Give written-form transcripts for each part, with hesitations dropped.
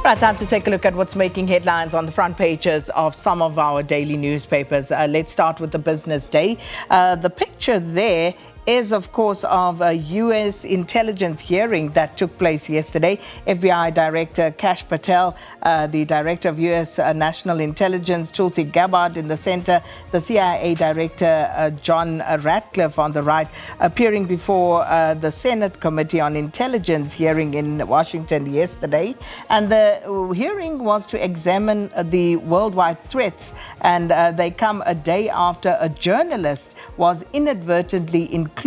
Right, time to take a look at what's making headlines on the front pages of some of our daily newspapers. Let's start with the Business Day. The picture there is, of course, of a U.S. intelligence hearing that took place yesterday. FBI Director Kash Patel, the Director of U.S. National Intelligence, Tulsi Gabbard in the center, the CIA Director John Ratcliffe on the right, appearing before the Senate Committee on Intelligence hearing in Washington yesterday. And the hearing was to examine the worldwide threats, and they come a day after a journalist was inadvertently included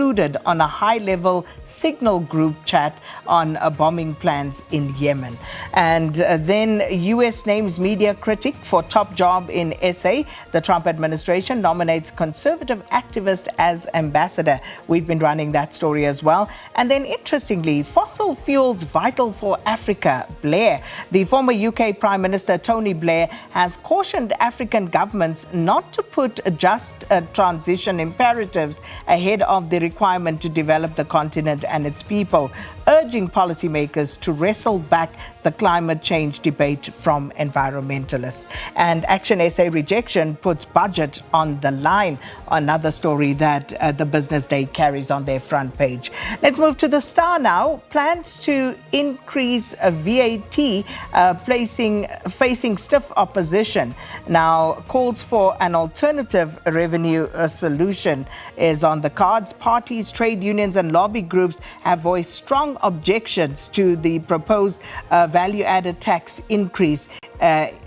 on a high-level signal group chat on bombing plans in Yemen. And then U.S. names media critic for top job in SA. The Trump administration nominates conservative activist as ambassador. We've been running that story as well. And then interestingly, fossil fuels vital for Africa. Blair, the former UK Prime Minister Tony Blair, has cautioned African governments not to put just transition imperatives ahead of the requirement to develop the continent and its people, urging policymakers to wrestle back the climate change debate from environmentalists. And Action SA rejection puts budget on the line. Another story that the Business Day carries on their front page. Let's move to the Star now. Plans to increase VAT facing stiff opposition. Now, calls for an alternative revenue solution is on the cards. Parties, trade unions and lobby groups have voiced strong objections to the proposed value-added tax increase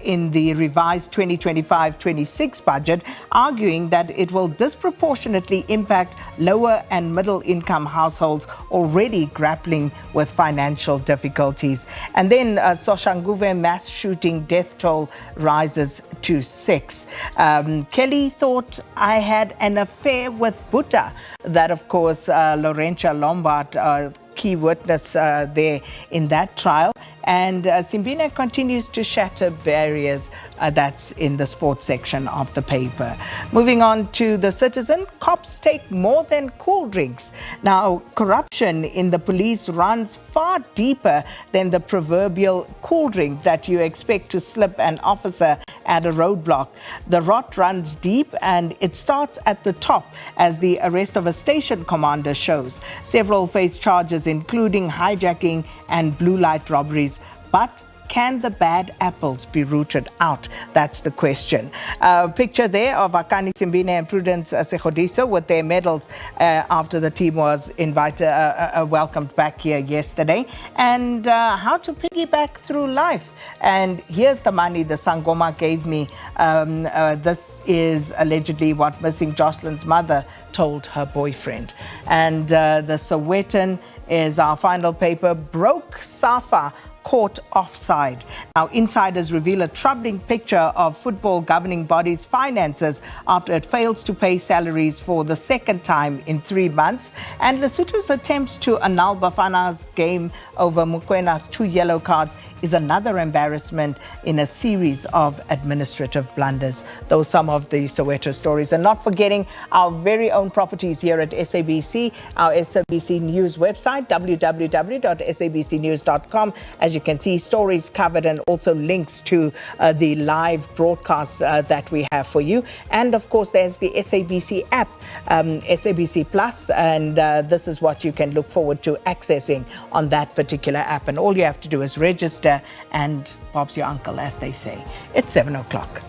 in the revised 2025-26 budget, arguing that it will disproportionately impact lower and middle income households already grappling with financial difficulties. And then Soshanguve mass shooting death toll rises to 6. Kelly thought I had an affair with Buddha. That, of course, Laurentia Lombard, key witness there in that trial. And Simbine continues to shatter barriers. That's in the sports section of the paper. Moving on to the Citizen, cops take more than cool drinks. Now, corruption in the police runs far deeper than the proverbial cool drink that you expect to slip an officer at a roadblock. The rot runs deep, and it starts at the top, as the arrest of a station commander shows. Several face charges, including hijacking and blue light robberies. But can the bad apples be rooted out? That's the question. Picture there of Akani Simbine and Prudence Sekhodiso with their medals after the team was invited, welcomed back here yesterday. And how to piggyback through life. And here's the money the Sangoma gave me. This is allegedly what missing Jocelyn's mother told her boyfriend. And the Sowetan is our final paper. Broke Safa caught offside. Now, insiders reveal a troubling picture of football governing body's finances after it fails to pay salaries for the second time in 3 months. And Lesotho's attempts to annul Bafana's game over Mukwena's 2 yellow cards is another embarrassment in a series of administrative blunders. Those some of the Soweto stories. And not forgetting our very own properties here at SABC, our SABC News website, www.sabcnews.com. As you can see, stories covered and also links to the live broadcasts that we have for you. And of course, there's the SABC app, SABC Plus, and this is what you can look forward to accessing on that particular app. And all you have to do is register, and Bob's your uncle, as they say. It's 7 o'clock.